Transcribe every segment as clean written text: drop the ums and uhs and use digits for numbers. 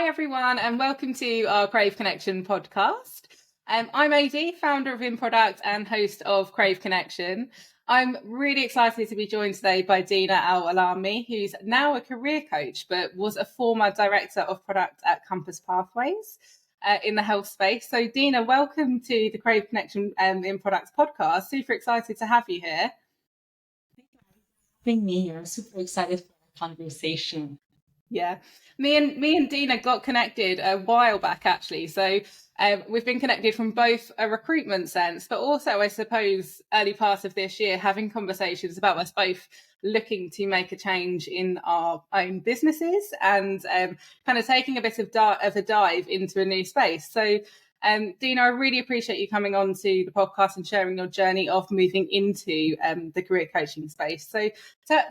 Hi, everyone, and welcome to our Crave Connection podcast. I'm AD, founder of InProduct and host of Crave Connection. I'm really excited to be joined today by Dina Al-Alami, who's now a career coach, but was a former director of product at Compass Pathways in the health space. So, Dina, welcome to the Crave Connection InProduct podcast. Super excited to have you here. Having me here. Super excited for our conversation. Yeah, me and Dina got connected a while back, actually. So we've been connected from both a recruitment sense, but also, I suppose, early part of this year, having conversations about us both looking to make a change in our own businesses and kind of taking a bit of a dive into a new space. So Dina, I really appreciate you coming on to the podcast and sharing your journey of moving into the career coaching space. So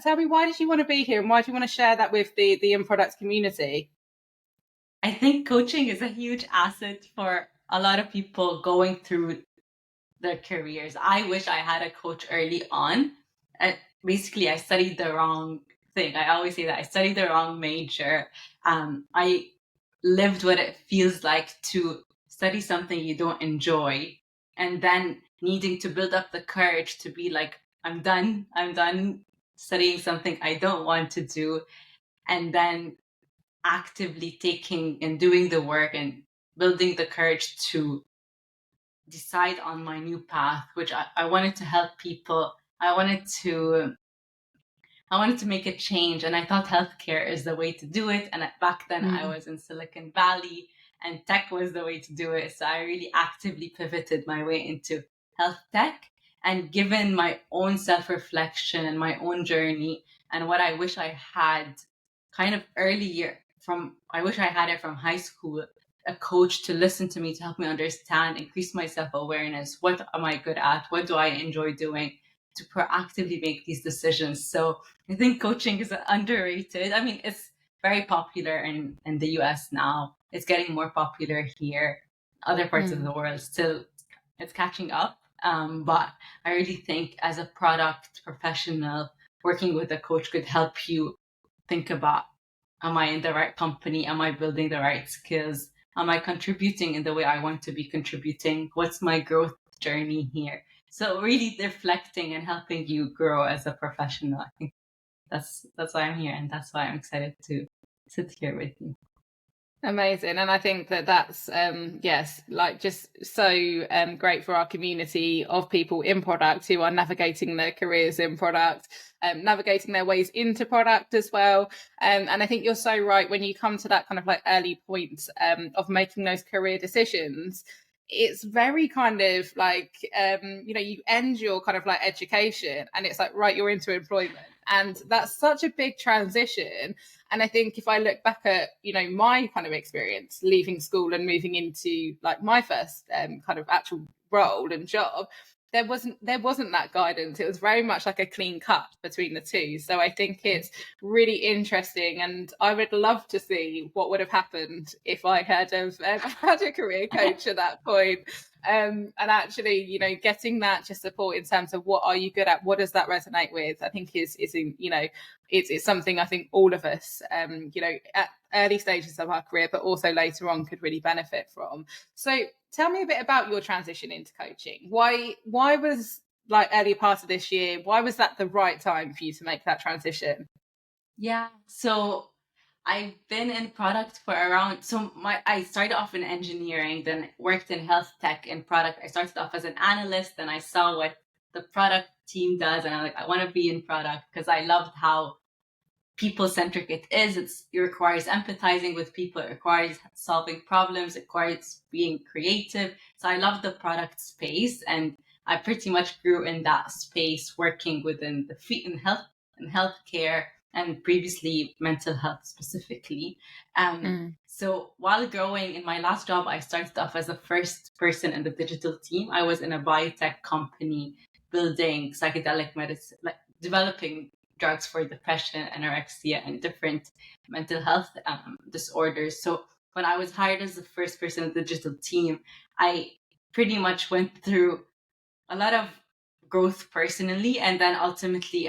tell me, why did you want to be here and why do you want to share that with the InProduct community? I think coaching is a huge asset for a lot of people going through their careers. I wish I had a coach early on. Basically, I studied the wrong thing. I always say that I studied the wrong major. I lived what it feels like to study something you don't enjoy and then needing to build up the courage to be like, I'm done studying something I don't want to do. And then actively taking and doing the work and building the courage to decide on my new path, which I wanted to help people. I wanted to make a change, and I thought healthcare is the way to do it. And back then I was in Silicon Valley and tech was the way to do it. So I really actively pivoted my way into health tech. And given my own self-reflection and my own journey and what I wish I had kind of earlier I wish I had it from high school, a coach to listen to me, to help me understand, increase my self-awareness. What am I good at? What do I enjoy doing? To proactively make these decisions. So I think coaching is underrated. I mean, it's very popular in the US now. It's getting more popular here. Other parts of the world still, it's catching up. But I really think as a product professional, working with a coach could help you think about, am I in the right company? Am I building the right skills? Am I contributing in the way I want to be contributing? What's my growth journey here? So really reflecting and helping you grow as a professional. I think that's why I'm here, and that's why I'm excited to sit here with you. Amazing. And I think that's, yes, like just so great for our community of people in product who are navigating their careers in product, navigating their ways into product as well. And I think you're so right when you come to that kind of like early point of making those career decisions. It's very kind of like, you end your kind of like education and it's like, right, you're into employment. And that's such a big transition. And I think if I look back at, my kind of experience leaving school and moving into like my first kind of actual role and job, there wasn't that guidance. It was very much like a clean cut between the two. So I think it's really interesting, and I would love to see what would have happened if I had had a career coach at that point. And actually, getting that just support in terms of what are you good at, what does that resonate with, I think is it's something I think all of us, at early stages of our career, but also later on, could really benefit from. So tell me a bit about your transition into coaching. Why was like early part of this year, why was that the right time for you to make that transition? Yeah. So I've been in product for I started off in engineering, then worked in health tech and product. I started off as an analyst, and I saw what the product team does, and I'm like, I want to be in product because I loved how people-centric it is. It requires empathizing with people, it requires solving problems, it requires being creative. So I love the product space, and I pretty much grew in that space, working within in healthcare, and previously mental health specifically. So while growing in my last job, I started off as the first person in the digital team. I was in a biotech company building psychedelic medicine, like developing drugs for depression, anorexia, and different mental health disorders. So when I was hired as the first person in the digital team, I pretty much went through a lot of growth personally, and then ultimately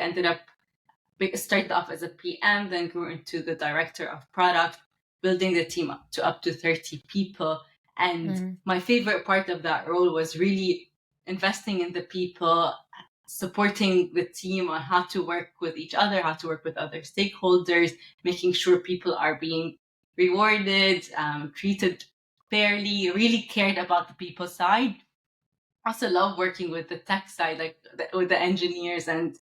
started off as a PM, then grew into the director of product, building the team up to 30 people. And my favorite part of that role was really investing in the people, supporting the team on how to work with each other, how to work with other stakeholders, making sure people are being rewarded, treated fairly, really cared about the people side. I also love working with the tech side, like with the engineers and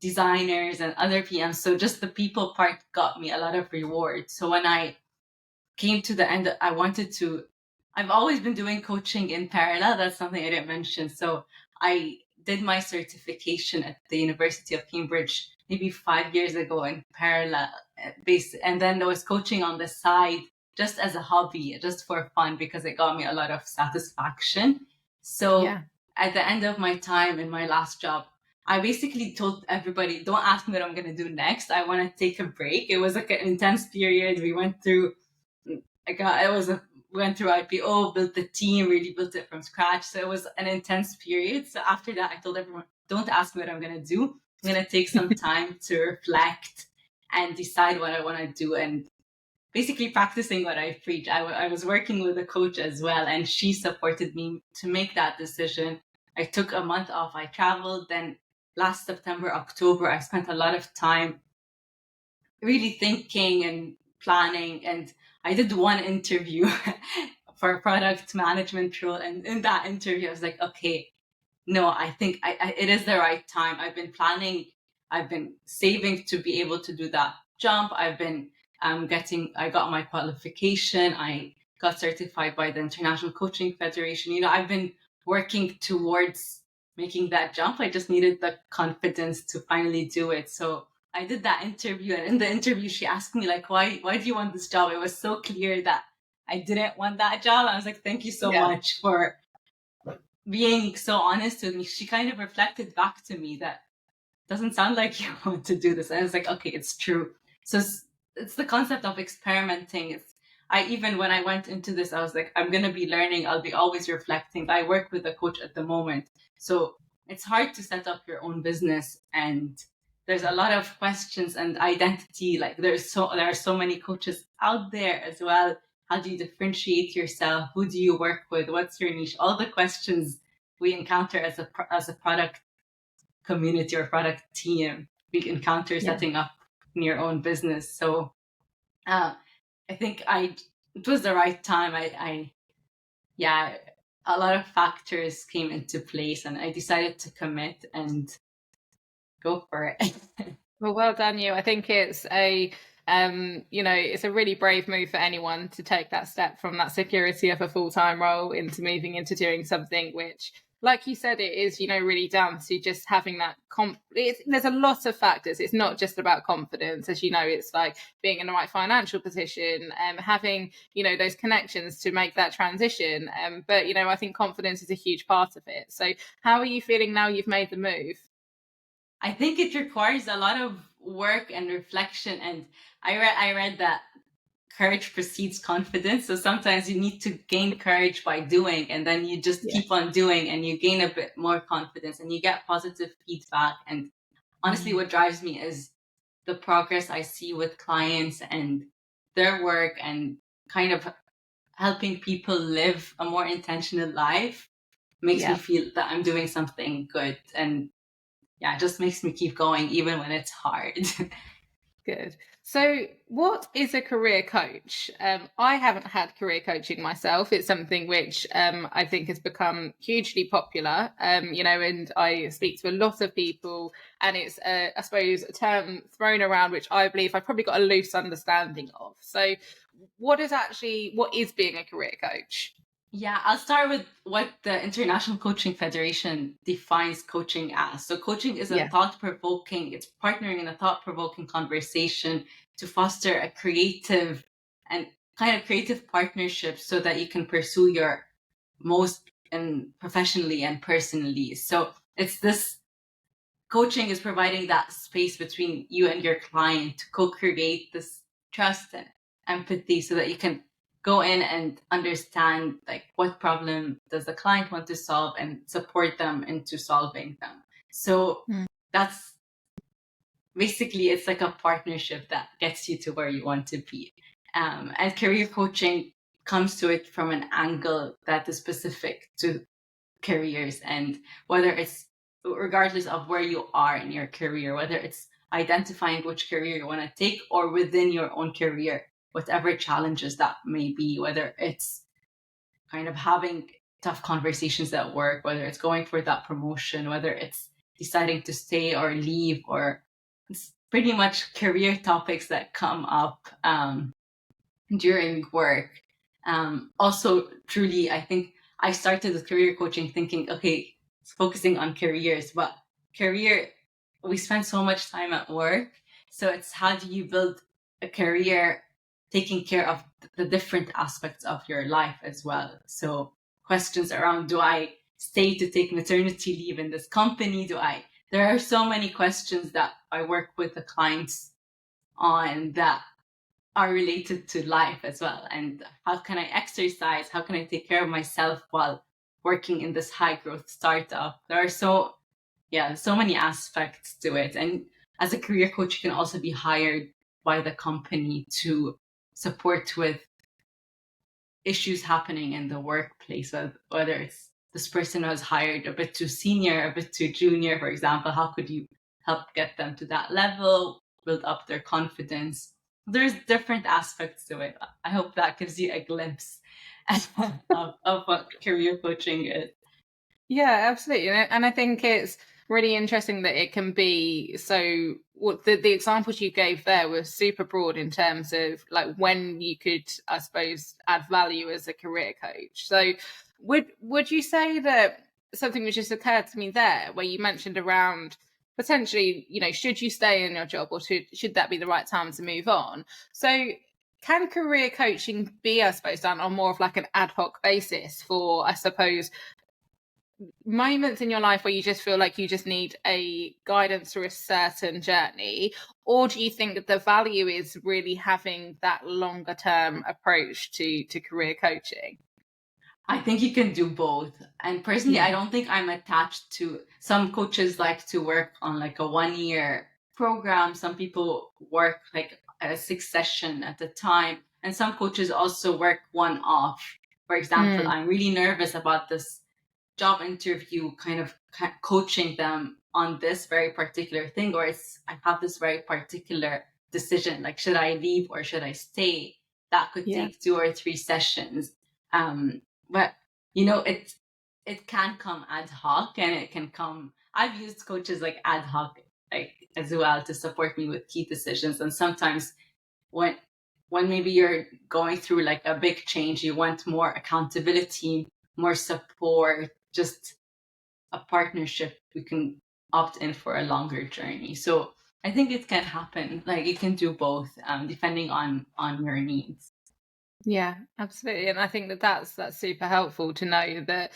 designers and other PMs. So just the people part got me a lot of reward. So when I came to the end, I've always been doing coaching in parallel. That's something I didn't mention. So I did my certification at the University of Cambridge maybe 5 years ago in parallel and then there was coaching on the side just as a hobby, just for fun, because it got me a lot of satisfaction. So at the end of my time in my last job, I basically told everybody, don't ask me what I'm going to do next. I want to take a break. It was like an intense period. We went through IPO, built the team, really built it from scratch. So it was an intense period. So after that, I told everyone, don't ask me what I'm going to do. I'm going to take some time to reflect and decide what I want to do, and basically practicing what I preach. I was working with a coach as well, and she supported me to make that decision. I took a month off. I traveled. Then last September, October, I spent a lot of time really thinking and planning, and I did one interview for a product management role. And in that interview, I was like, okay, no, I think it is the right time. I've been planning, I've been saving to be able to do that jump. I got my qualification. I got certified by the International Coaching Federation. I've been working towards making that jump. I just needed the confidence to finally do it. So I did that interview, and in the interview, she asked me like, why do you want this job? It was so clear that I didn't want that job. I was like, thank you so much for being so honest with me. She kind of reflected back to me that doesn't sound like you want to do this. And I was like, okay, it's true. So it's the concept of experimenting. When I went into this, I was like, I'm going to be learning. I'll be always reflecting. I work with a coach at the moment. So it's hard to set up your own business, and there's a lot of questions and identity. Like there are so many coaches out there as well. How do you differentiate yourself? Who do you work with? What's your niche? All the questions we encounter as a product community or product team, we encounter setting up your own business. So I think it was the right time. A lot of factors came into place, and I decided to commit and go for it. Well done you. I think it's it's a really brave move for anyone to take that step from that security of a full-time role into moving into doing something which, like you said, it is, really down to just having that there's a lot of factors. It's not just about confidence, as you know. It's like being in the right financial position, having, those connections to make that transition. But, I think confidence is a huge part of it. So how are you feeling now you've made the move? I think it requires a lot of work and reflection. And I read that courage precedes confidence. So sometimes you need to gain courage by doing, and then you just keep on doing, and you gain a bit more confidence, and you get positive feedback. And honestly, what drives me is the progress I see with clients and their work, and kind of helping people live a more intentional life makes me feel that I'm doing something good. And it just makes me keep going even when it's hard. Good. So what is a career coach? I haven't had career coaching myself. It's something which I think has become hugely popular, and I speak to a lot of people, and it's, I suppose, a term thrown around, which I believe I've probably got a loose understanding of. So what is being a career coach? Yeah, I'll start with what the International Coaching Federation defines coaching as. So coaching is it's partnering in a thought-provoking conversation to foster a creative partnership so that you can pursue your most professionally and personally. So it's this coaching is providing that space between you and your client to co-create this trust and empathy so that you can go in and understand like what problem does the client want to solve and support them into solving them. So that's basically, it's like a partnership that gets you to where you want to be. And career coaching comes to it from an angle that is specific to careers, and whether it's regardless of where you are in your career, whether it's identifying which career you want to take or within your own career, whatever challenges that may be, whether it's kind of having tough conversations at work, whether it's going for that promotion, whether it's deciding to stay or leave, or it's pretty much career topics that come up during work. Also, truly, I think I started with career coaching thinking, okay, it's focusing on careers, but career, we spend so much time at work. So it's how do you build a career taking care of the different aspects of your life as well. So questions around, do I stay to take maternity leave in this company? There are so many questions that I work with the clients on that are related to life as well. And how can I exercise? How can I take care of myself while working in this high growth startup? There are so many aspects to it. And as a career coach, you can also be hired by the company to support with issues happening in the workplace, whether it's this person was hired a bit too senior, a bit too junior, for example. How could you help get them to that level, build up their confidence? There's different aspects to it. I hope that gives you a glimpse of what career coaching is. Yeah, absolutely. And I think it's really interesting that it can be so. The examples you gave there were super broad in terms of like when you could, I suppose, add value as a career coach. So would you say that something which just occurred to me there, where you mentioned around potentially, should you stay in your job or should that be the right time to move on? So can career coaching be, I suppose, done on more of like an ad hoc basis for, I suppose, moments in your life where you just feel like you just need a guidance through a certain journey? Or do you think that the value is really having that longer term approach to career coaching? I think you can do both. And personally, I don't think I'm attached to, some coaches like to work on like a 1 year program. Some people work like a 6 session at a time. And some coaches also work one off. For example, I'm really nervous about this job interview, kind of coaching them on this very particular thing, or I have this very particular decision, like should I leave or should I stay? That could take 2 or 3 sessions. But it can come ad hoc, and it can come. I've used coaches like ad hoc like as well to support me with key decisions. And sometimes when maybe you're going through like a big change, you want more accountability, more support, just a partnership, we can opt in for a longer journey. So I think it can happen. Like you can do both, depending on your needs. Yeah, absolutely. And I think that that's super helpful to know that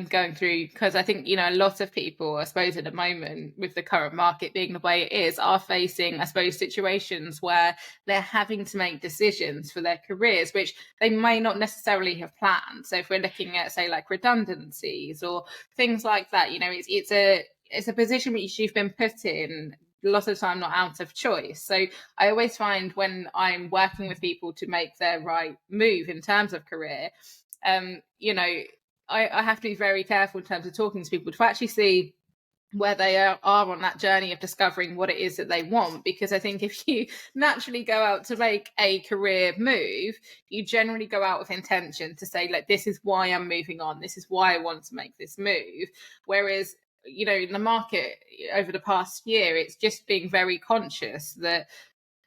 going through, because I think, a lot of people, I suppose at the moment with the current market being the way it is, are facing, I suppose, situations where they're having to make decisions for their careers, which they may not necessarily have planned. So if we're looking at, say, like redundancies or things like that, it's a position which you've been put in a lot of the time not out of choice. So I always find when I'm working with people to make their right move in terms of career, I have to be very careful in terms of talking to people to actually see where they are on that journey of discovering what it is that they want. Because I think if you naturally go out to make a career move, you generally go out with intention to say, like, this is why I'm moving on, this is why I want to make this move. Whereas in the market over the past year, it's just being very conscious that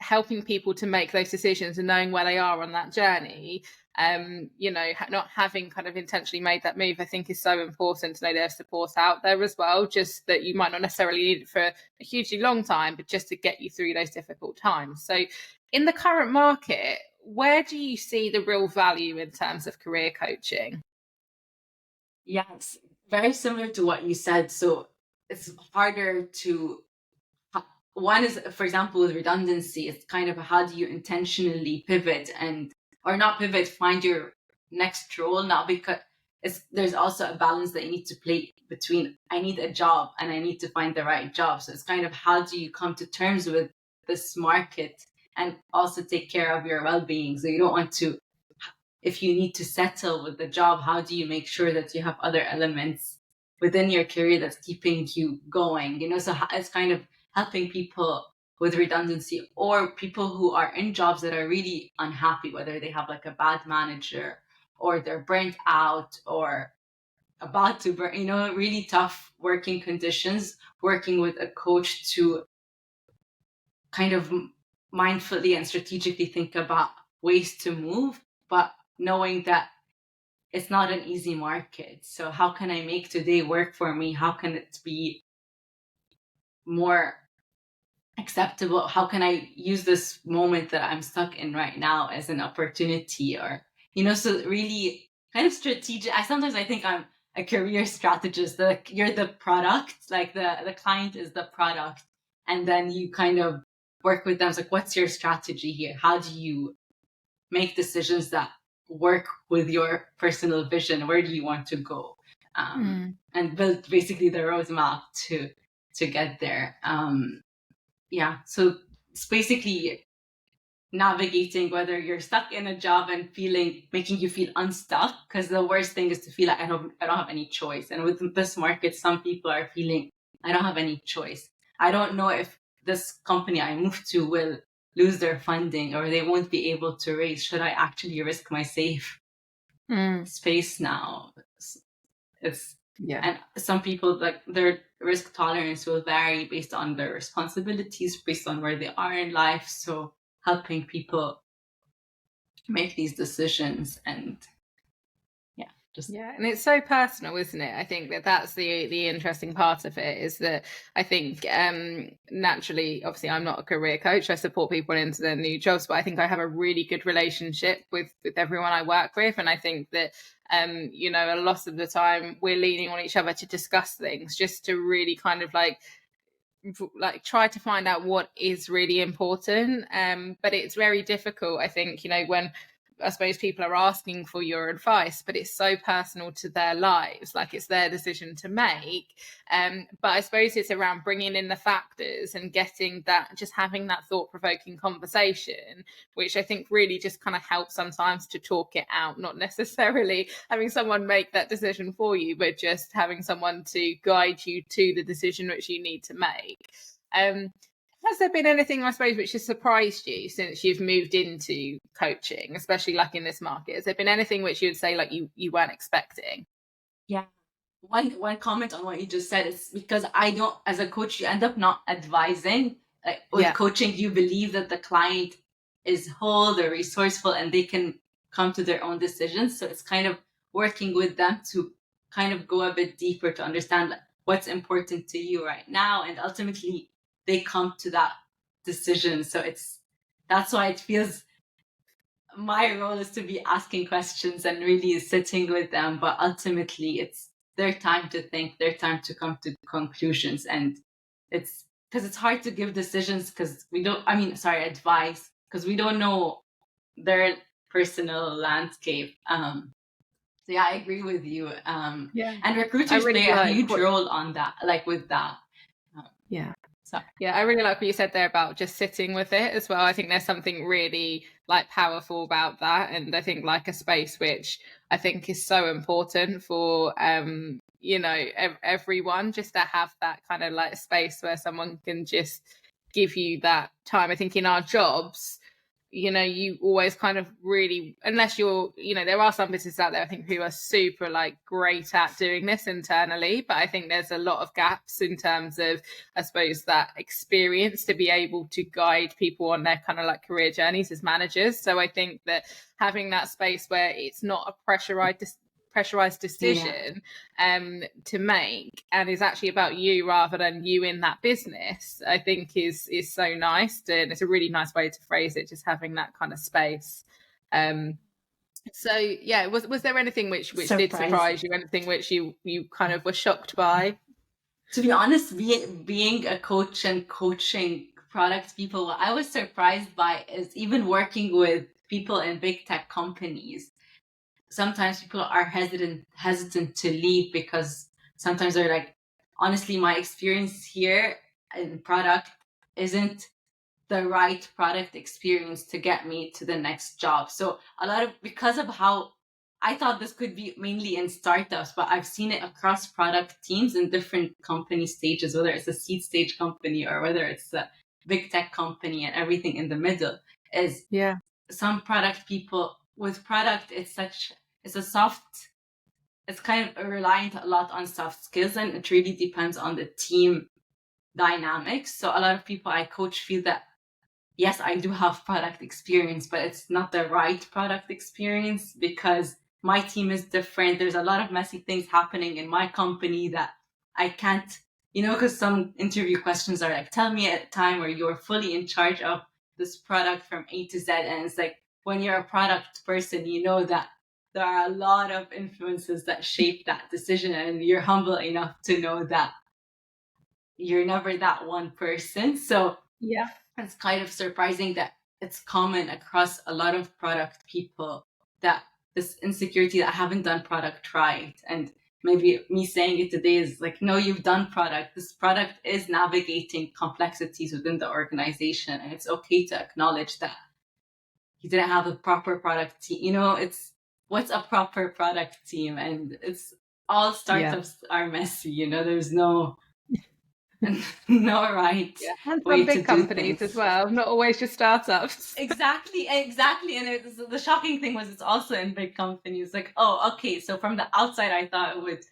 helping people to make those decisions and knowing where they are on that journey, not having kind of intentionally made that move, I think is so important to know there's support out there as well, just that you might not necessarily need it for a hugely long time, but just to get you through those difficult times. So in the current market, where do you see the real value in terms of career coaching? Yes, very similar to what you said. So it's harder to, one is, for example, with redundancy, it's kind of how do you intentionally pivot or not pivot, find your next role, not because there's also a balance that you need to play between, I need a job and I need to find the right job. So it's kind of how do you come to terms with this market and also take care of your well-being. So you don't want to, if you need to settle with the job, how do you make sure that you have other elements within your career that's keeping you going? So it's kind of helping people with redundancy, or people who are in jobs that are really unhappy, whether they have like a bad manager or they're burnt out or about to burn, really tough working conditions, working with a coach to kind of mindfully and strategically think about ways to move, but knowing that it's not an easy market. So how can I make today work for me? How can it be more acceptable? How can I use this moment that I'm stuck in right now as an opportunity? Or, so really kind of strategic. Sometimes I think I'm a career strategist. You're the product, like the client is the product. And then you kind of work with them. It's like, what's your strategy here? How do you make decisions that work with your personal vision? Where do you want to go? And build basically the roadmap to get there. So it's basically navigating whether you're stuck in a job and making you feel unstuck, because the worst thing is to feel like I don't have any choice. And with this market, some people are feeling I don't have any choice. I don't know if this company I moved to will lose their funding or they won't be able to raise. Should I actually risk my safe space now? And some people, like, their risk tolerance will vary based on their responsibilities, based on where they are in life. So helping people make these decisions and and it's so personal, isn't it? I think that's the interesting part of it, is that I think naturally, obviously I'm not a career coach, I support people into their new jobs, but I think I have a really good relationship with everyone I work with. And I think that a lot of the time we're leaning on each other to discuss things, just to really kind of like try to find out what is really important. But it's very difficult, I think, when I suppose people are asking for your advice, but it's so personal to their lives, like it's their decision to make. But I suppose it's around bringing in the factors and getting that, just having that thought-provoking conversation, which I think really just kind of helps sometimes to talk it out, not necessarily having someone make that decision for you, but just having someone to guide you to the decision which you need to make. Has there been anything, I suppose, which has surprised you since you've moved into coaching, especially like in this market? Has there been anything which you would say like you weren't expecting? Yeah. One comment on what you just said is, because I don't, as a coach, you end up not advising. Like with coaching, you believe that the client is whole, they're resourceful, and they can come to their own decisions. So it's kind of working with them to kind of go a bit deeper to understand like, what's important to you right now, and ultimately they come to that decision. So that's why it feels my role is to be asking questions and really sitting with them, but ultimately it's their time to think, their time to come to conclusions. And it's because it's hard to give decisions because advice, because we don't know their personal landscape. So yeah, I agree with you. And recruiters play a huge role on that, like with that. I really like what you said there about just sitting with it as well. I think there's something really like powerful about that, and I think like a space which I think is so important for everyone, just to have that kind of like space where someone can just give you that time. I think in our jobs, you always kind of really, unless you're, there are some businesses out there, I think, who are super like great at doing this internally, but I think there's a lot of gaps in terms of, I suppose, that experience to be able to guide people on their kind of like career journeys as managers. So I think that having that space where it's not a pressurized decision to make, and is actually about you rather than you in that business, I think is so nice. And it's a really nice way to phrase it, just having that kind of space. So yeah, was there anything which did surprise you, anything which you kind of were shocked by? To be honest, being a coach and coaching product people, what I was surprised by is even working with people in big tech companies. Sometimes people are hesitant to leave because sometimes they're like, honestly, my experience here in product isn't the right product experience to get me to the next job. So because of how I thought this could be mainly in startups, but I've seen it across product teams in different company stages, whether it's a seed stage company or whether it's a big tech company and everything in the middle, is some product people with product, it's kind of reliant a lot on soft skills, and it really depends on the team dynamics. So a lot of people I coach feel that, yes, I do have product experience, but it's not the right product experience because my team is different. There's a lot of messy things happening in my company that I can't, because some interview questions are like, tell me a time where you're fully in charge of this product from A to Z. And it's like, when you're a product person, you know that there are a lot of influences that shape that decision, and you're humble enough to know that you're never that one person. So yeah, it's kind of surprising that it's common across a lot of product people, that this insecurity that I haven't done product right. And maybe me saying it today is like, no, you've done product. This product is navigating complexities within the organization. And it's okay to acknowledge that you didn't have a proper product team. It's what's a proper product team? And it's all startups are messy, there's no right and way some to big do companies things. as well, not always just startups. Exactly. And the shocking thing was it's also in big companies. Like, oh, okay. So from the outside, I thought it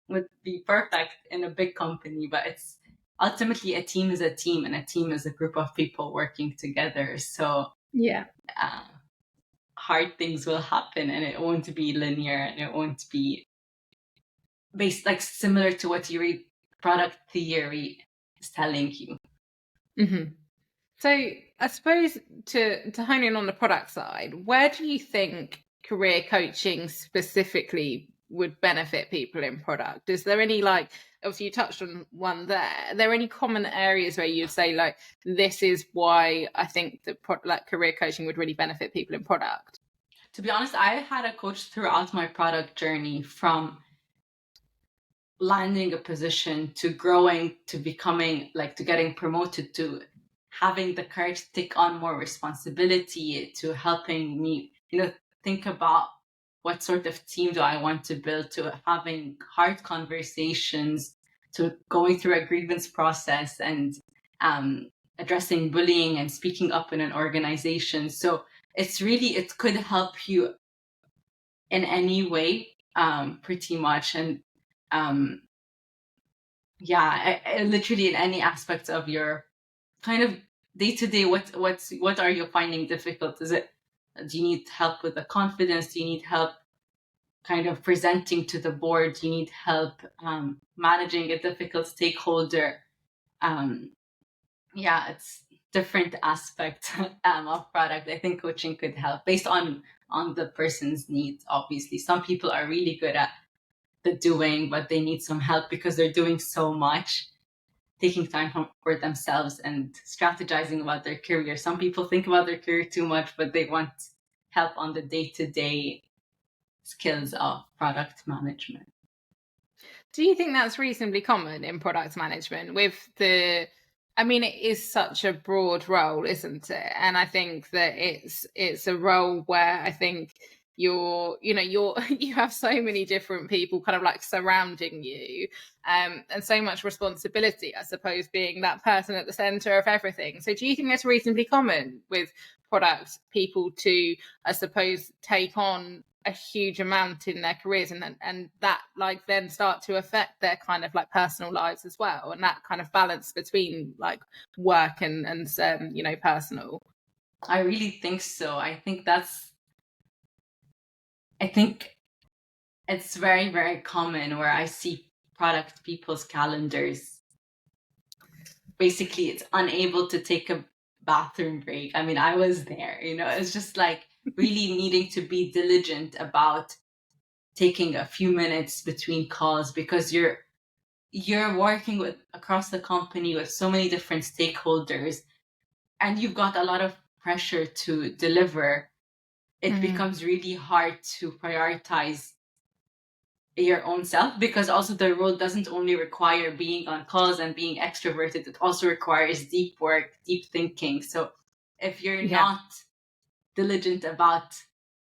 would be perfect in a big company, but it's ultimately a team is a team, and a team is a group of people working together. So hard things will happen, and it won't be linear, and it won't be based like similar to what you read product theory is telling you. Mm-hmm. So I suppose to hone in on the product side, where do you think career coaching specifically would benefit people in product? Is there any, like, obviously you touched on one there, are there any common areas where you'd say, like, this is why I think that career coaching would really benefit people in product? To be honest, I had a coach throughout my product journey, from landing a position to growing to becoming, like, to getting promoted, to having the courage to take on more responsibility, to helping me, think about what sort of team do I want to build, to having hard conversations, to going through a grievance process, and addressing bullying and speaking up in an organization. So it could help you in any way, pretty much. And literally in any aspect of your kind of day to day. What are you finding difficult? Do you need help with the confidence? Do you need help kind of presenting to the board? Do you need help managing a difficult stakeholder? It's different aspects of product. I think coaching could help based on the person's needs. Obviously, some people are really good at the doing, but they need some help because they're doing so much, taking time for themselves and strategizing about their career. Some people think about their career too much, but they want help on the day-to-day skills of product management. Do you think that's reasonably common in product management it is such a broad role, isn't it? And I think that it's a role where I think you have so many different people kind of like surrounding you, and so much responsibility, I suppose, being that person at the center of everything. So do you think it's reasonably common with product people to, I suppose, take on a huge amount in their careers, and that like then start to affect their kind of like personal lives as well, and that kind of balance between like work and personal? I really think so. I think it's very, very common where I see product people's calendars. Basically, it's unable to take a bathroom break. I mean, I was there, it's just like really needing to be diligent about taking a few minutes between calls, because you're working with across the company with so many different stakeholders, and you've got a lot of pressure to deliver. It becomes really hard to prioritize your own self, because also the role doesn't only require being on calls and being extroverted, it also requires deep work, deep thinking. So if you're Yeah. not diligent about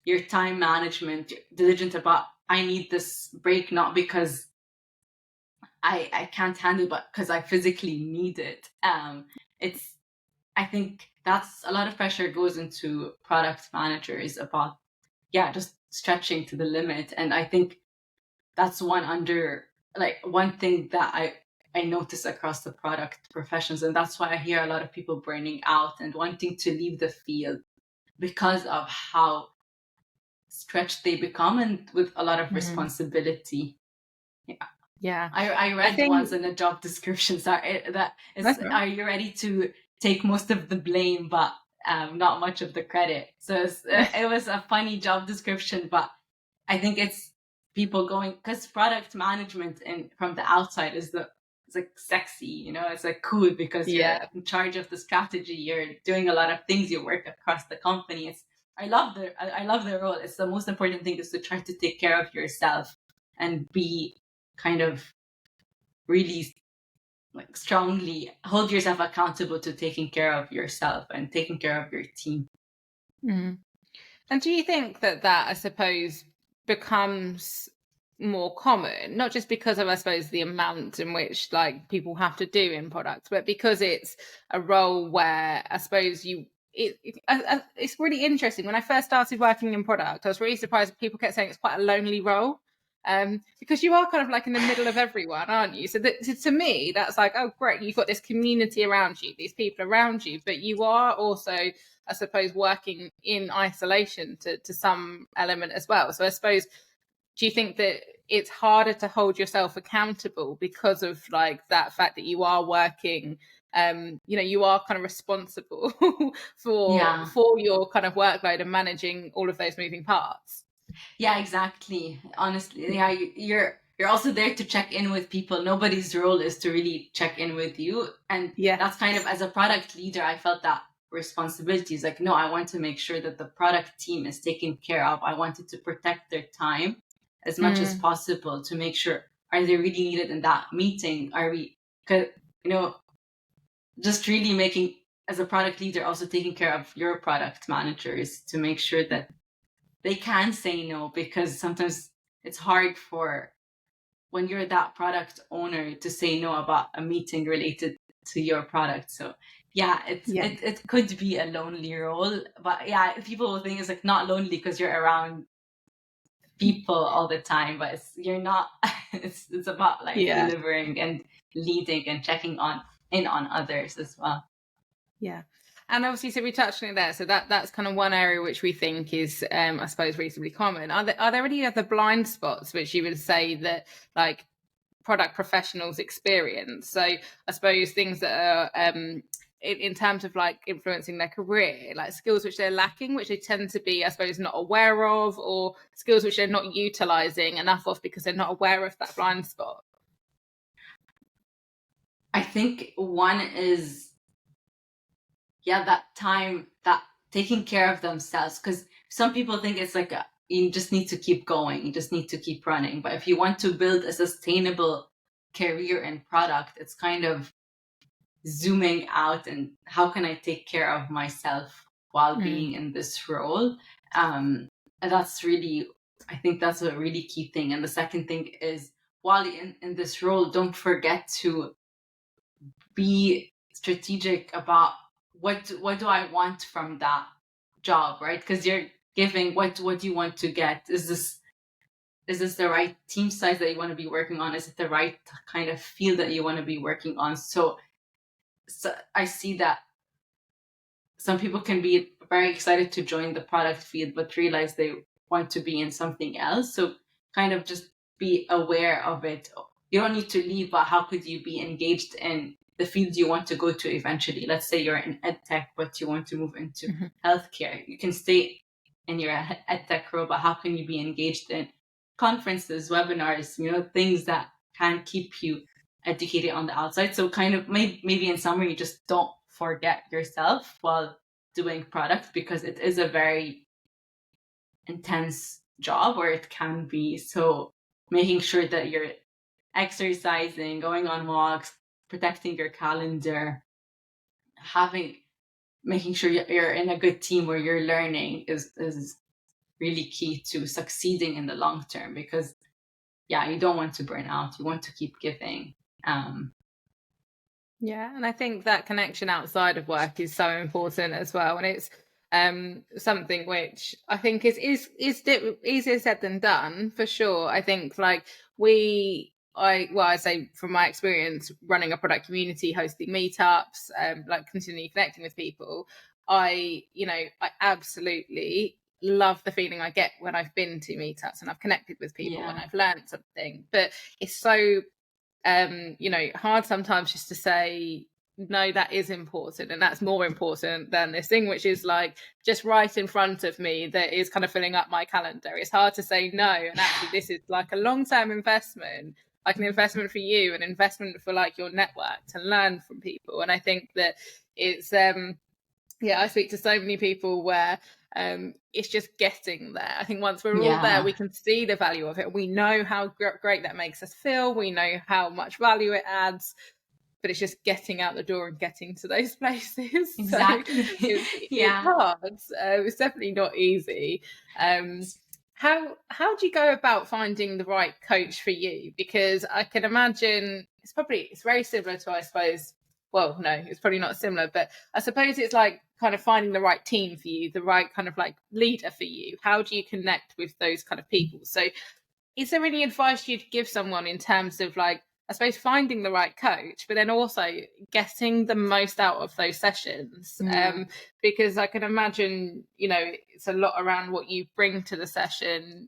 your time management, diligent about, I need this break not because I can't handle, but because I physically need it. It's I think that's a lot of pressure goes into product managers about, yeah, just stretching to the limit. And I think that's one thing that I notice across the product professions. And that's why I hear a lot of people burning out and wanting to leave the field, because of how stretched they become and with a lot of Mm. responsibility. Yeah. Yeah. I I read once think in a job description, sorry, that is, that's right. are you ready to take most of the blame but not much of the credit? So it was a funny job description, but I think it's people going, because product management and from the outside it's like sexy, it's like cool because you're Yeah. in charge of the strategy, you're doing a lot of things, you work across the company. I love the role. It's the most important thing is to try to take care of yourself and be kind of really like strongly hold yourself accountable to taking care of yourself and taking care of your team. Mm. And do you think that I suppose becomes more common, not just because of, I suppose, the amount in which like people have to do in products, but because it's a role where I suppose it's really interesting. When I first started working in product, I was really surprised people kept saying it's quite a lonely role. Because you are kind of like in the middle of everyone, aren't you? So to me, that's like, oh, great, you've got this community around you, these people around you, but you are also, I suppose, working in isolation to some element as well. So I suppose, do you think that it's harder to hold yourself accountable because of like that fact that you are working, you are kind of responsible Yeah. for your kind of workload and managing all of those moving parts? Yeah, exactly. Honestly, yeah, you're also there to check in with people. Nobody's role is to really check in with you, and Yeah. that's kind of, as a product leader, I felt that responsibility is like, no, I want to make sure that the product team is taken care of. I wanted to protect their time as much as Mm. possible to make sure, are they really needed in that meeting? Are we, 'cause, you know, just really making, as a product leader, also taking care of your product managers to make sure that they can say no, because sometimes it's hard for, when you're that product owner, to say no about a meeting related to your product. So yeah, Yeah. it could be a lonely role, but yeah, people will think it's like not lonely because you're around people all the time, but you're not. It's about like Yeah. delivering and leading and checking on others as well. Yeah. And obviously, so we touched on it there. So that's kind of one area which we think is, I suppose, reasonably common. Are there any other blind spots which you would say that like product professionals experience? So I suppose things that are in terms of like influencing their career, like skills which they're lacking, which they tend to be, I suppose, not aware of, or skills which they're not utilizing enough of because they're not aware of that blind spot. I think one is, yeah, that time, that taking care of themselves, because some people think it's like you just need to keep going, you just need to keep running, but if you want to build a sustainable career and product, it's kind of zooming out and how can I take care of myself while Mm. being in this role. And that's really, I think that's a really key thing. And the second thing is, while you're in this role, don't forget to be strategic about what do I want from that job, right? Because you're giving, what do you want to get? Is this the right team size that you want to be working on? Is it the right kind of field that you want to be working on? So I see that some people can be very excited to join the product field but realize they want to be in something else. So kind of just be aware of it. You don't need to leave, but how could you be engaged in the field you want to go to eventually? Let's say you're in ed tech but you want to move into Mm-hmm. healthcare. You can stay in your ed tech role, but how can you be engaged in conferences, webinars, things that can keep you educated on the outside? So kind of maybe in summary, you just don't forget yourself while doing product, because it is a very intense job, or it can be. So making sure that you're exercising, going on walks, protecting your calendar, making sure you're in a good team where you're learning is really key to succeeding in the long term, because you don't want to burn out. You want to keep giving. Yeah, and I think that connection outside of work is so important as well, and it's something which I think is easier said than done for sure. I think like I say from my experience running a product community, hosting meetups, like continually connecting with people, I absolutely love the feeling I get when I've been to meetups and I've connected with people and I've learned something. But it's so hard sometimes just to say, no, that is important, and that's more important than this thing which is like just right in front of me that is kind of filling up my calendar. It's hard to say no, and actually this is like a long-term investment, like an investment for you, an investment for like your network to learn from people. And I think that it's I speak to so many people where it's just getting there. I think once we're all there, we can see the value of it. We know how great that makes us feel. We know how much value it adds, but it's just getting out the door and getting to those places. Exactly. So it's hard. It's definitely not easy. How do you go about finding the right coach for you? Because I can imagine it's very similar to, I suppose, well, no, it's probably not similar, but I suppose it's like kind of finding the right team for you, the right kind of like leader for you. How do you connect with those kind of people? So is there any advice you'd give someone in terms of like, I suppose, finding the right coach, but then also getting the most out of those sessions? Because I can imagine, it's a lot around what you bring to the session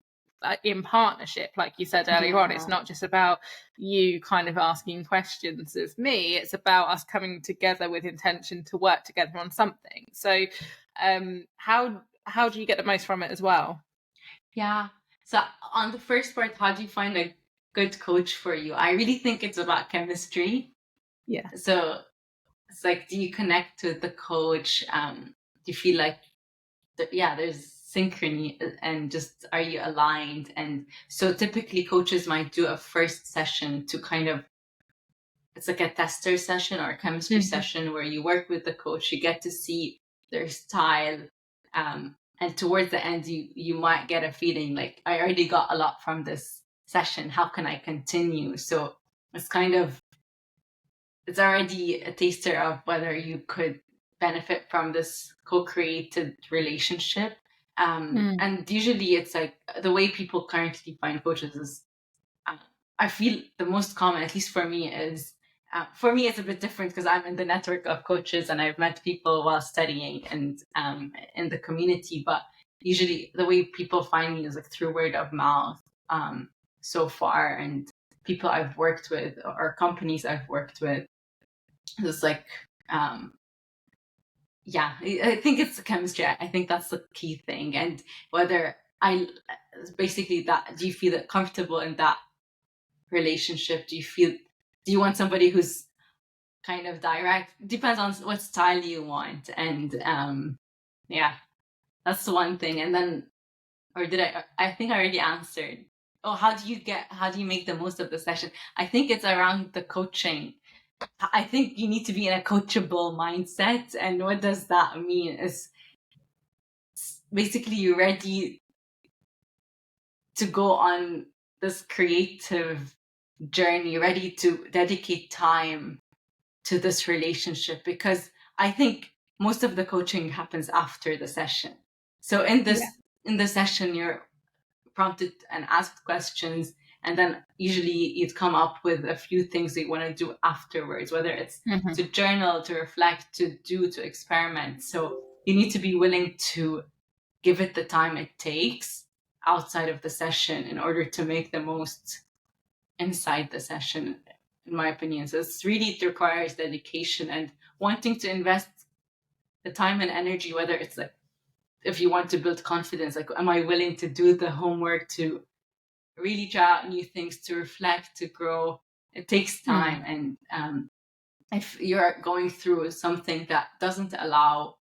in partnership, like you said earlier on. It's not just about you kind of asking questions of me, it's about us coming together with intention to work together on something. So how do you get the most from it as well? So on the first part, how do you find a good coach for you? I really think it's about chemistry. So it's like, do you connect with the coach? Do you feel like there's synchrony, and just, are you aligned? And so typically coaches might do a first session to kind of, it's like a tester session or a chemistry session where you work with the coach, you get to see their style, and towards the end you might get a feeling like, I already got a lot from this session, how can I continue? So it's already a taster of whether you could benefit from this co-created relationship. And usually it's like, the way people currently find coaches is, I feel the most common, at least for me, is, for me it's a bit different because I'm in the network of coaches and I've met people while studying and in the community, but usually the way people find me is like through word of mouth so far, and people I've worked with or companies I've worked with. It's like, I think it's the chemistry. I think that's the key thing. And whether basically that, do you feel comfortable in that relationship? Do you want somebody who's kind of direct? Depends on what style you want. And that's the one thing. And then, or did I think I already answered. Oh, how do you make the most of the session? I think it's around the coaching. I think you need to be in a coachable mindset. And what does that mean? Is basically you're ready to go on this creative journey, ready to dedicate time to this relationship, because I think most of the coaching happens after the session. So in the session, you're prompted and asked questions, and then usually you'd come up with a few things that you want to do afterwards, whether it's to journal, to reflect, to experiment. So you need to be willing to give it the time it takes outside of the session in order to make the most inside the session, in my opinion. So it requires dedication and wanting to invest the time and energy, whether it's like, if you want to build confidence, like, am I willing to do the homework, to really try out new things, to reflect, to grow? It takes time. And if you're going through something that doesn't allow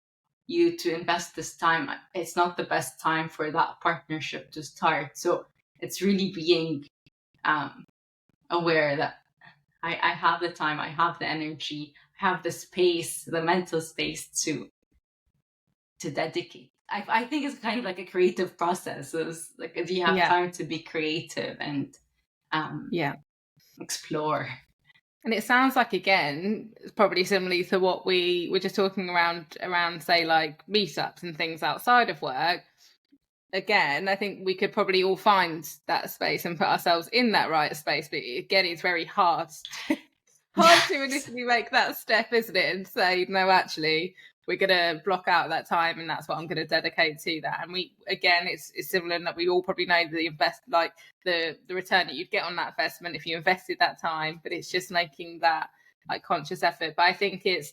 you to invest this time, it's not the best time for that partnership to start. So it's really being aware that I have the time, I have the energy, I have the space, the mental space to dedicate. I think it's kind of like a creative process. It's like, if you have time to be creative and explore. And it sounds like, again, probably similarly to what we were just talking around, say, like meetups and things outside of work. Again, I think we could probably all find that space and put ourselves in that right space. But again, it's very hard to initially make that step, isn't it? And say, no, actually, we're going to block out that time, and that's what I'm going to dedicate to that. And we, again, it's similar in that we all probably know the return that you'd get on that investment if you invested that time, but it's just making that like conscious effort. But I think it's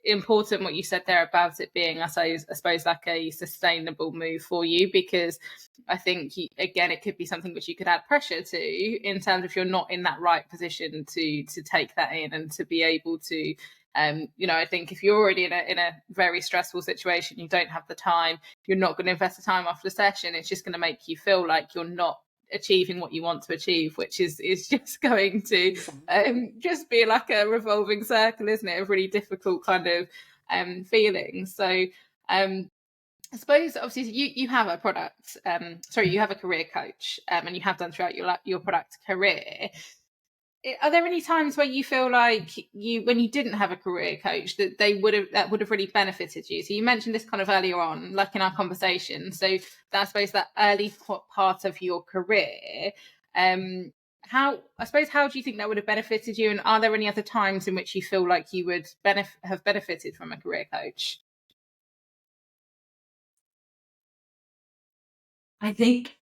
important what you said there about it being, I suppose like a sustainable move for you, because I think again, it could be something which you could add pressure to in terms of if you're not in that right position to take that in and to be able to I think if you're already in a very stressful situation, you don't have the time, you're not going to invest the time after the session, it's just going to make you feel like you're not achieving what you want to achieve, which is just going to just be like a revolving circle, isn't it? A really difficult kind of feeling. So I suppose obviously you have a product, you have a career coach, and you have done throughout your product career. Are there any times where you feel like when you didn't have a career coach, that would have really benefited you? So you mentioned this kind of earlier on, like in our conversation. So I suppose that early part of your career, how do you think that would have benefited you? And are there any other times in which you feel like you would have benefited from a career coach? I think,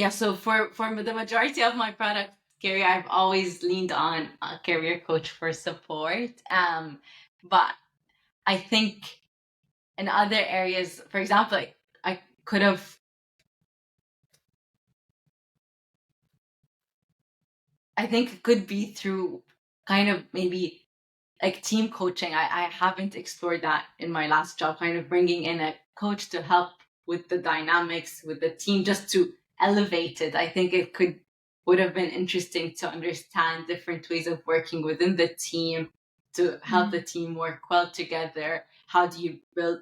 so for the majority of my product career, I've always leaned on a career coach for support. But I think in other areas, for example, I could have, I think it could be through kind of maybe like team coaching. I haven't explored that in my last job, kind of bringing in a coach to help with the dynamics with the team, just to elevate it. I think it would have been interesting to understand different ways of working within the team to help the team work well together. How do you build,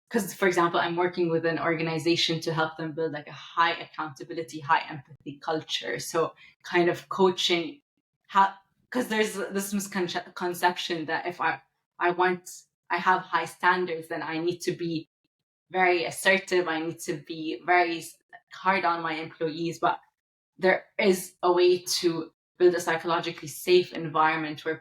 because for example, I'm working with an organization to help them build like a high accountability, high empathy culture. So kind of coaching how, because there's this misconception that if I have high standards, then I need to be very assertive, I need to be very hard on my employees. But there is a way to build a psychologically safe environment where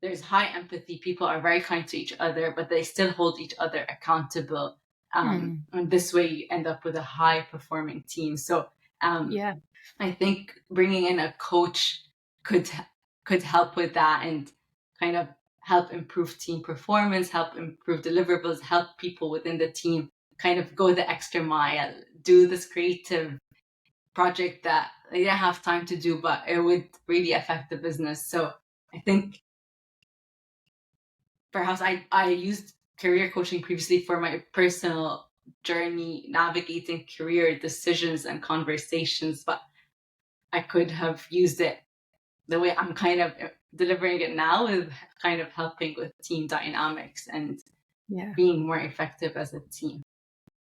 there's high empathy, people are very kind to each other, but they still hold each other accountable. And this way you end up with a high performing team. So I think bringing in a coach could help with that and kind of help improve team performance, help improve deliverables, help people within the team kind of go the extra mile, do this creative project that they didn't have time to do, but it would really affect the business. So I think perhaps I used career coaching previously for my personal journey, navigating career decisions and conversations, but I could have used it the way I'm kind of delivering it now, is kind of helping with team dynamics and being more effective as a team.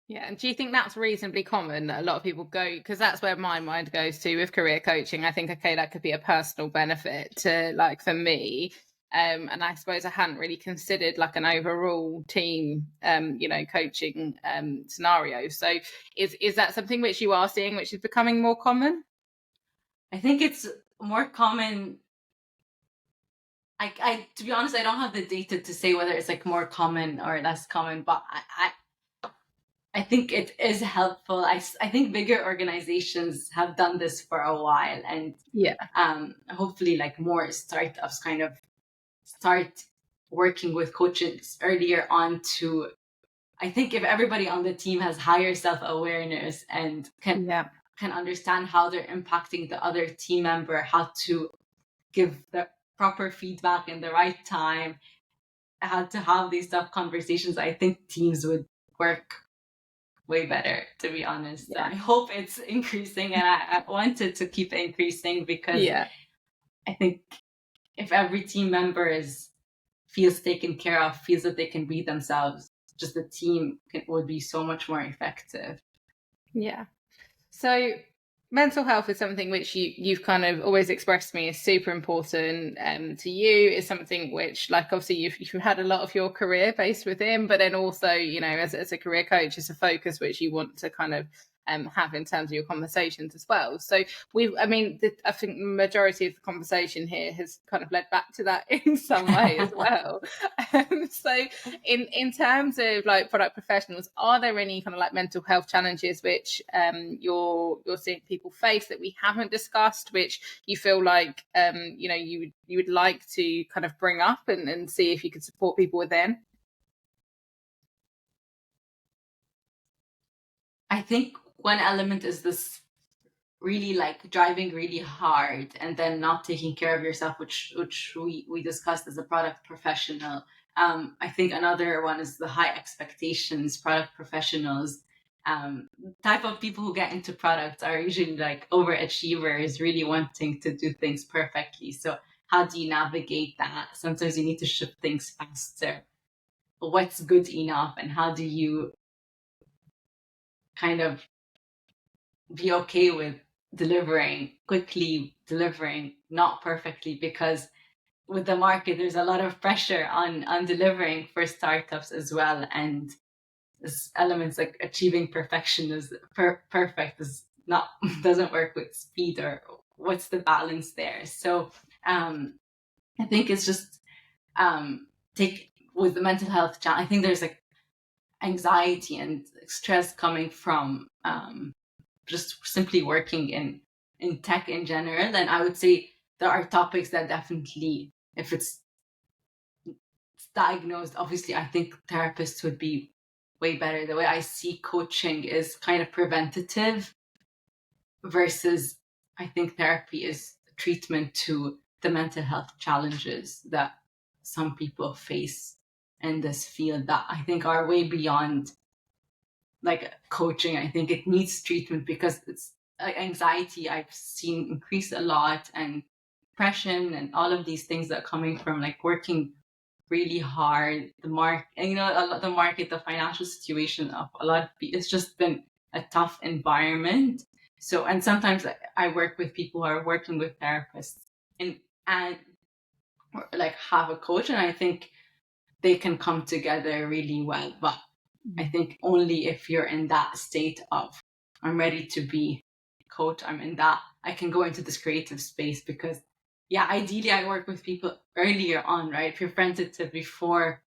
Yeah, and do you think that's reasonably common that a lot of people go, because that's where my mind goes to with career coaching? I think, okay, that could be a personal benefit to, like, for me, and I suppose I hadn't really considered like an overall team, coaching scenario. So is that something which you are seeing, which is becoming more common? I think it's more common. I to be honest, I don't have the data to say whether it's like more common or less common, but I think it is helpful. I think bigger organizations have done this for a while, and hopefully like more startups kind of start working with coaches earlier on to, I think if everybody on the team has higher self-awareness and can understand how they're impacting the other team member, how to give the proper feedback in the right time, how to have these tough conversations, I think teams would work way better, to be honest. So Yeah. I hope it's increasing, and I want it to keep increasing, because I think if every team member feels taken care of, feels that they can be themselves, just the team would be so much more effective. Yeah. So mental health is something which you've kind of always expressed to me is super important to you. Is something which, like, obviously you've had a lot of your career based within, but then also, you know, as a career coach, it's a focus which you want to kind of have in terms of your conversations as well. So I think the majority of the conversation here has kind of led back to that in some way as well. So in terms of like product professionals, are there any kind of like mental health challenges which you're seeing people face that we haven't discussed, which you feel like you know, you would like to kind of bring up and see if you could support people within? I think one element is this really like driving really hard and then not taking care of yourself, which we discussed as a product professional. I think another one is the high expectations. Product professionals, type of people who get into products, are usually like overachievers, really wanting to do things perfectly. So how do you navigate that? Sometimes you need to ship things faster. What's good enough, and how do you kind of be okay with delivering quickly, delivering not perfectly? Because with the market, there's a lot of pressure on delivering for startups as well, and this elements like achieving perfection is perfect is not doesn't work with speed, or what's the balance there? So I think it's just take with the mental health challenge. I think there's like anxiety and stress coming from just simply working in tech in general. And I would say there are topics that definitely, if it's diagnosed, obviously I think therapists would be way better. The way I see coaching is kind of preventative, versus I think therapy is treatment to the mental health challenges that some people face in this field, that I think are way beyond like coaching. I think it needs treatment, because it's anxiety I've seen increase a lot, and depression, and all of these things that are coming from like working really hard. The market, and you know, the market, the financial situation of a lot of people, it's just been a tough environment. So, and sometimes I work with people who are working with therapists, and like have a coach, and I think they can come together really well. But I think only if you're in that state of, I'm ready to be coach, I'm in that, I can go into this creative space. Because yeah, ideally I work with people earlier on, right? Preventative, before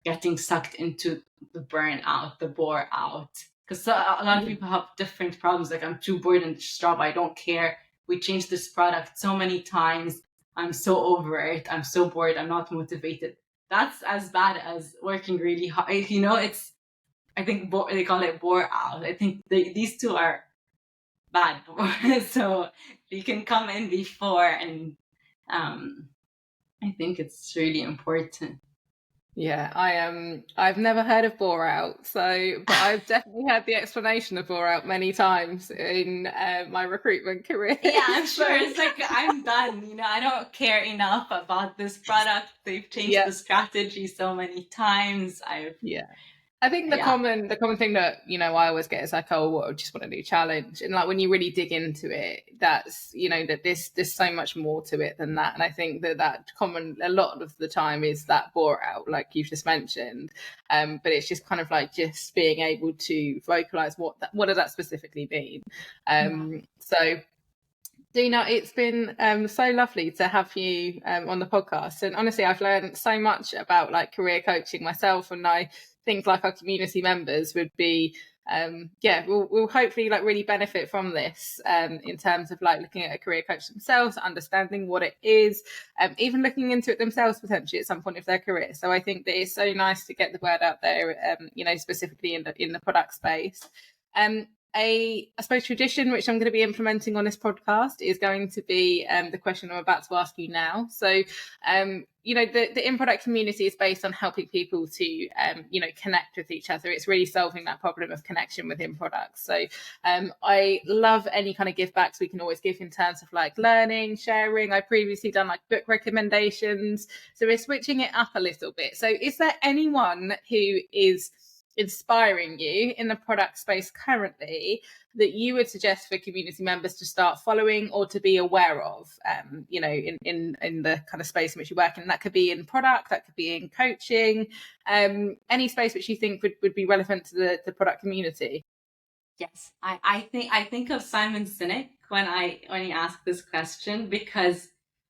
getting sucked into the burnout, the bore out. Because a lot of people have different problems. Like, I'm too bored in this job, I don't care. We changed this product so many times. I'm so over it. I'm so bored. I'm not motivated. That's as bad as working really hard. You know, it's, I think they call it bore out. I think these two are bad. So you can come in before, and I think it's really important. Yeah, I've never heard of bore out, but I've definitely had the explanation of bore out many times in my recruitment career. Yeah, I'm sure. So, It's like, I'm done. You know, I don't care enough about this product. They've changed the strategy so many times. I think the common thing that, you know, I always get is like, oh, well, I just want a new challenge. And like, when you really dig into it, that's, you know, that there's so much more to it than that. And I think that common a lot of the time is that bore out, like you've just mentioned. But it's just kind of like just being able to vocalize what does that specifically mean. So Dina, it's been so lovely to have you on the podcast. And honestly, I've learned so much about like career coaching myself, and I think like our community members would be we'll hopefully like really benefit from this in terms of like looking at a career coach themselves, understanding what it is, even looking into it themselves potentially at some point of their career. So I think that it's so nice to get the word out there, you know, specifically in the product space. I suppose, tradition which I'm going to be implementing on this podcast is going to be the question I'm about to ask you now. So, the in-product community is based on helping people to, connect with each other. It's really solving that problem of connection within products. So I love any kind of give backs we can always give in terms of like learning, sharing. I previously done like book recommendations. So we're switching it up a little bit. So is there anyone who is inspiring you in the product space currently that you would suggest for community members to start following or to be aware of, in the kind of space in which you work in? That could be in product, that could be in coaching, any space which you think would be relevant to the product community. Yes, I think of Simon Sinek when you ask this question, because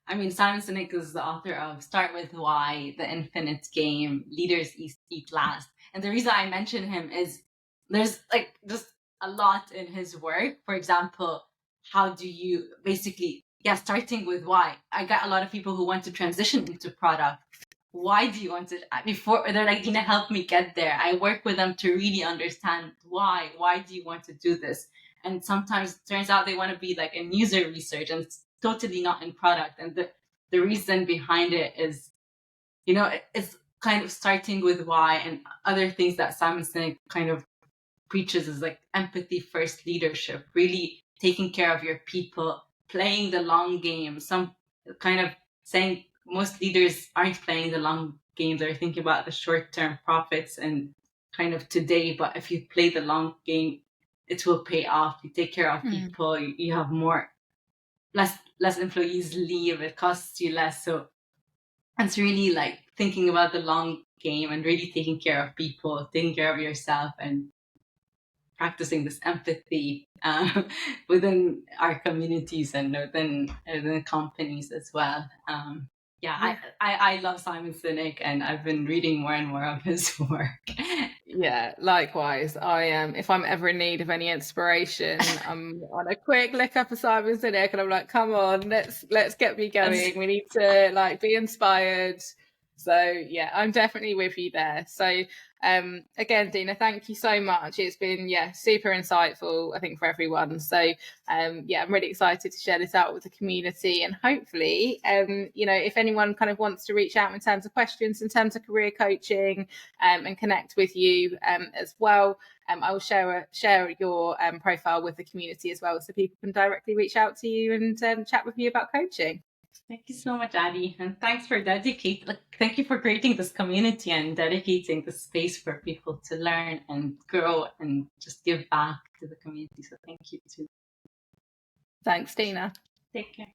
Simon Sinek is the author of Start With Why, The Infinite Game, Leaders Eat Last. And the reason I mention him is there's like just a lot in his work. For example, how do you basically, starting with why. I got a lot of people who want to transition into product. Why do you want to, before they're like, Dina, help me get there. I work with them to really understand why do you want to do this? And sometimes it turns out they want to be like in user research and it's totally not in product. And the reason behind it is, it's kind of starting with why, and other things that Simon Sinek kind of preaches is like empathy first leadership, really taking care of your people, playing the long game. Some kind of saying most leaders aren't playing the long game. They're thinking about the short-term profits and kind of today. But if you play the long game, it will pay off. You take care of people. You have less employees leave. It costs you less. So it's really like thinking about the long game and really taking care of people, taking care of yourself, and practicing this empathy within our communities and within companies as well. I love Simon Sinek, and I've been reading more and more of his work. Yeah, likewise. I am. If I'm ever in need of any inspiration, I'm on a quick look up of Simon Sinek, and I'm like, "Come on, let's get me going. We need to like be inspired." So yeah, I'm definitely with you there. So again, Dina, thank you so much. It's been super insightful, I think, for everyone. So I'm really excited to share this out with the community, and hopefully if anyone kind of wants to reach out in terms of questions, in terms of career coaching, and connect with you as well, I will share your profile with the community as well, so people can directly reach out to you and chat with you about coaching. Thank you so much, Adi, and thanks for thank you for creating this community and dedicating the space for people to learn and grow and just give back to the community. So thank you too. Thanks, Dina. Take care.